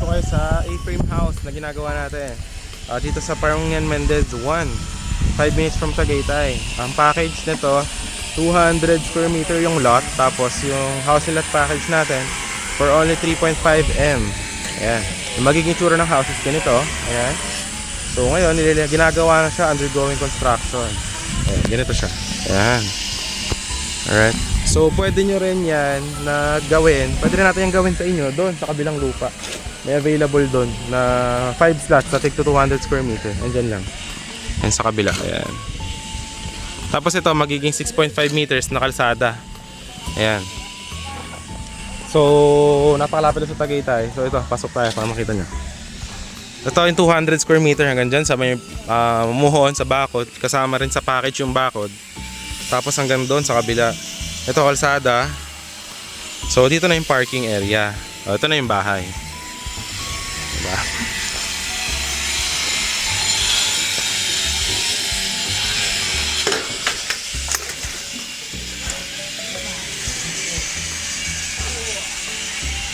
ko kayo sa A-frame house na ginagawa natin dito sa Parungian Mendez 1, 5 minutes from Tagaytay. Ang package nito 200 square meter yung lot, tapos yung house and lot package natin for only 3.5 M. Ayan, yung magiging tsura ng house is ganito. Ayan, so ngayon ginagawa na siya, undergoing construction. Ayan, ganito siya. Ayan, alright. So pwede nyo rin yan na gawin, pwede rin natin yung gawin sa inyo doon sa kabilang lupa. May available doon na 5 slots na tig to 200 square meter. Andyan lang, yan sa kabila. Ayan. Tapos ito magiging 6.5 meters na kalsada. Ayan. So napakalapit na sa Tagaytay. So ito, pasok tayo para makita nyo. Ito yung 200 square meter hanggang dyan sa may muhon sa bakod. Kasama rin sa package yung bakod. Tapos hanggang doon sa kabila. Ito kalsada. So dito na yung parking area. Ito na yung bahay. Diba?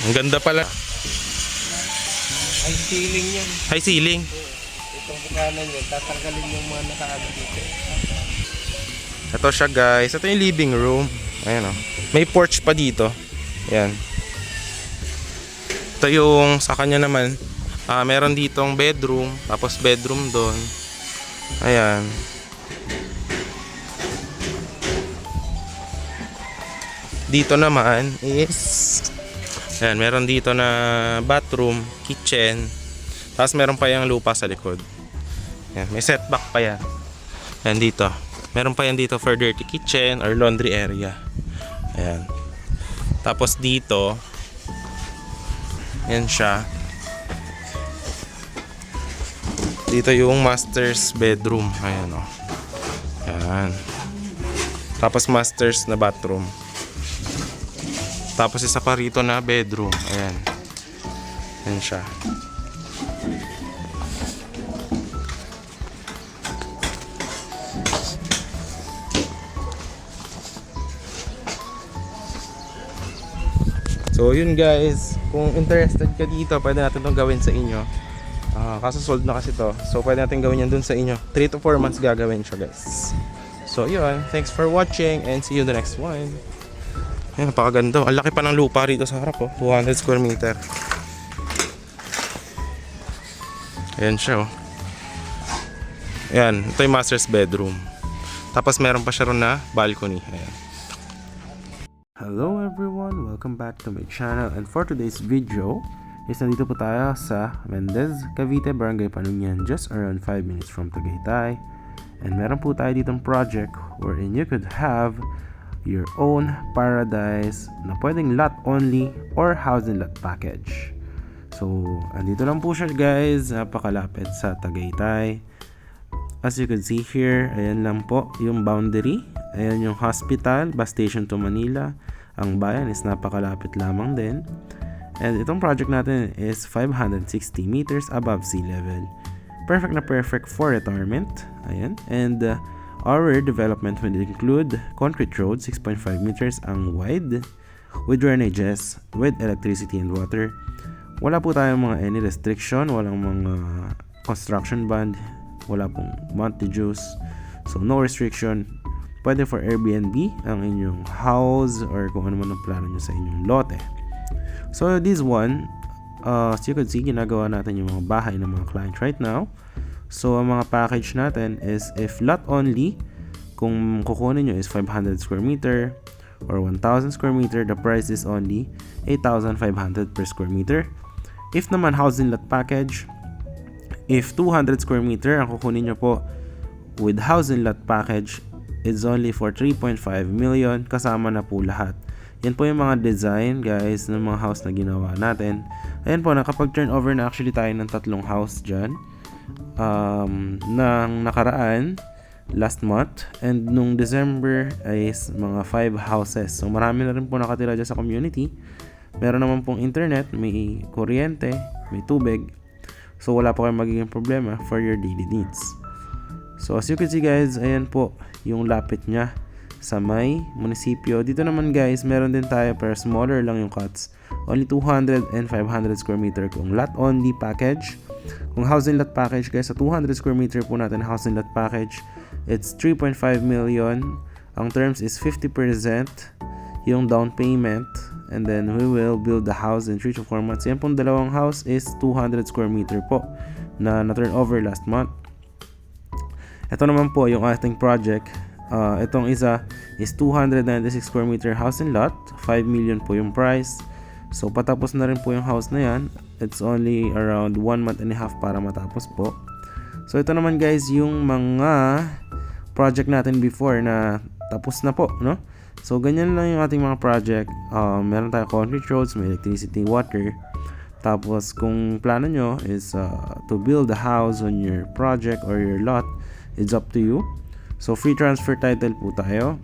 Ang ganda pala. High ceiling yan. High ceiling. Itong bukanan yan, tatanggalin yung mga nakaano dito. Ito siya guys. Ito yung living room. Ayan o. May porch pa dito. Ayan. Ito yung sa kanya naman. Meron ditong bedroom. Tapos bedroom doon. Ayan. Dito naman is ayan, meron dito na bathroom, kitchen. Tapos meron pa yung lupa sa likod. Ayan, may setback pa yan. Ayan dito. Meron pa yan dito for dirty kitchen or laundry area. Ayan. Tapos dito, yan siya. Dito yung master's bedroom. Ayan o. Ayan. Tapos master's na bathroom. Tapos isa pa rito na bedroom. Ayan. Yan siya. So yun guys, kung interested ka dito, pwede natin itong gawin sa inyo. Kaso sold na kasi to. So pwede natin gawin yan dun sa inyo. 3 to 4 months gagawin siya guys. So yun, thanks for watching and see you in the next one. Ayan, napakaganda. Ang laki pa ng lupa rito sa harap, oh. 200 square meter. Ayan siya, oh. Ayan, ito yung master's bedroom. Tapos meron pa siya ron na balcony. Ayan. Hello everyone, welcome back to my channel, and for today's video is nandito po tayo sa Mendez, Cavite, Barangay Panunyan, just around 5 minutes from Tagaytay. And meron po tayo ditong project wherein you could have your own paradise na pwedeng lot only or housing lot package. So andito lang po siya guys, napakalapit sa Tagaytay. As you can see here, ayan lang po yung boundary. Ayan yung hospital, bus station to Manila. Ang bayan is napakalapit lamang din. And itong project natin is 560 meters above sea level. Perfect na perfect for retirement. Ayan. And our development will include concrete road, 6.5 meters ang wide, with drainages, with electricity and water. Wala po tayong mga any restriction, walang mga construction bond, wala pong monthly dues. So no restriction. Pwede for Airbnb ang inyong house or kung ano man ang plano nyo sa inyong lote. So this one, as you can see, ginagawa natin yung mga bahay ng mga client right now. So ang mga package natin is if lot only, kung kukunin nyo is 500 square meter or 1,000 square meter, the price is only 8,500 per square meter. If naman housing lot package, if 200 square meter ang kukunin nyo po with housing lot package, it's only for 3.5 million kasama na po lahat. Yan po yung mga design guys ng mga house na ginawa natin. Ayan po, nakapag-turnover na actually tayo ng 3 house dyan nang nakaraan last month, and nung December ay mga 5 houses. So marami na rin po nakatira dyan sa community. Meron naman pong internet, may kuryente, may tubig. So wala po kayong magiging problema for your daily needs. So as you can see guys, ayan po yung lapit niya sa may munisipyo. Dito naman guys, meron din tayo pero smaller lang yung cuts. Only 200 and 500 square meter kung lot only package. Kung housing lot package guys, sa 200 square meter po natin housing lot package, it's 3.5 million. Ang terms is 50% yung down payment, and then we will build the house in 3 to 4 months. Yan pong dalawang house is 200 square meter po na turn over last month. Ito naman po yung ating project. Itong isa is 296 square meter house and lot. 5 million po yung price. So patapos na rin po yung house na yan. It's only around 1 month and a half para matapos po. So ito naman guys yung mga project natin before na tapos na po, no? So ganyan lang yung ating mga project. Meron tayo concrete roads, may electricity, water. Tapos kung plano nyo is to build a house on your project or your lot, it's up to you. So free transfer title po tayo.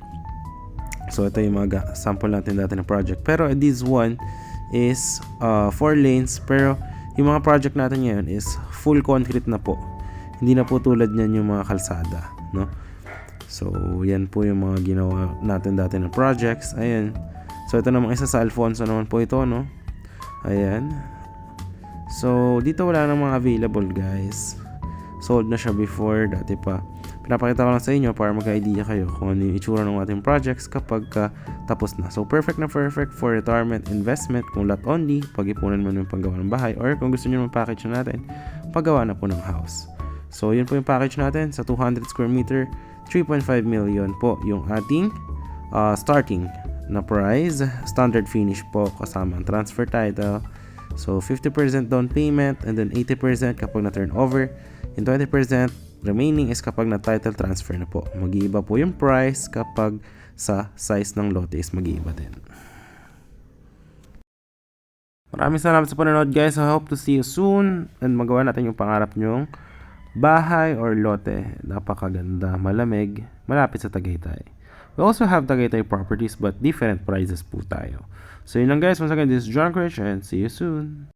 So ito yung mga sample natin dati ng project. Pero this one is 4 lanes, pero yung mga project natin ngayon is full concrete na po. Hindi na po tulad niyan yung mga kalsada, no? So yan po yung mga ginawa natin dati ng projects. Ayan. So ito namang isa sa Alfonso naman po ito, no? Ayan. So dito wala namang available guys. Sold na siya before, dati pa. Pinapakita ko lang sa inyo para magka-idea kayo kung ano yung itsura ng ating projects kapag tapos na. So perfect na perfect for retirement investment kung lot only, pag-ipunan mo yung paggawa ng bahay, or kung gusto nyo package na natin, paggawa na po ng house. So yun po yung package natin sa 200 square meter, 3.5 million po yung ating starting na price. Standard finish po kasama ang transfer title. So 50% down payment and then 80% kapag na-turn over. And 20% remaining is kapag na-title transfer na po. Mag-iiba po yung price kapag sa size ng lote is mag-iiba din. Maraming salamat sa panonood guys. I hope to see you soon and magawa natin yung pangarap nyong bahay or lote. Napakaganda, malamig, malapit sa Tagaytay. We also have Tagaytay properties but different prices po tayo. So yun lang guys. Once again, this is John Critch and see you soon.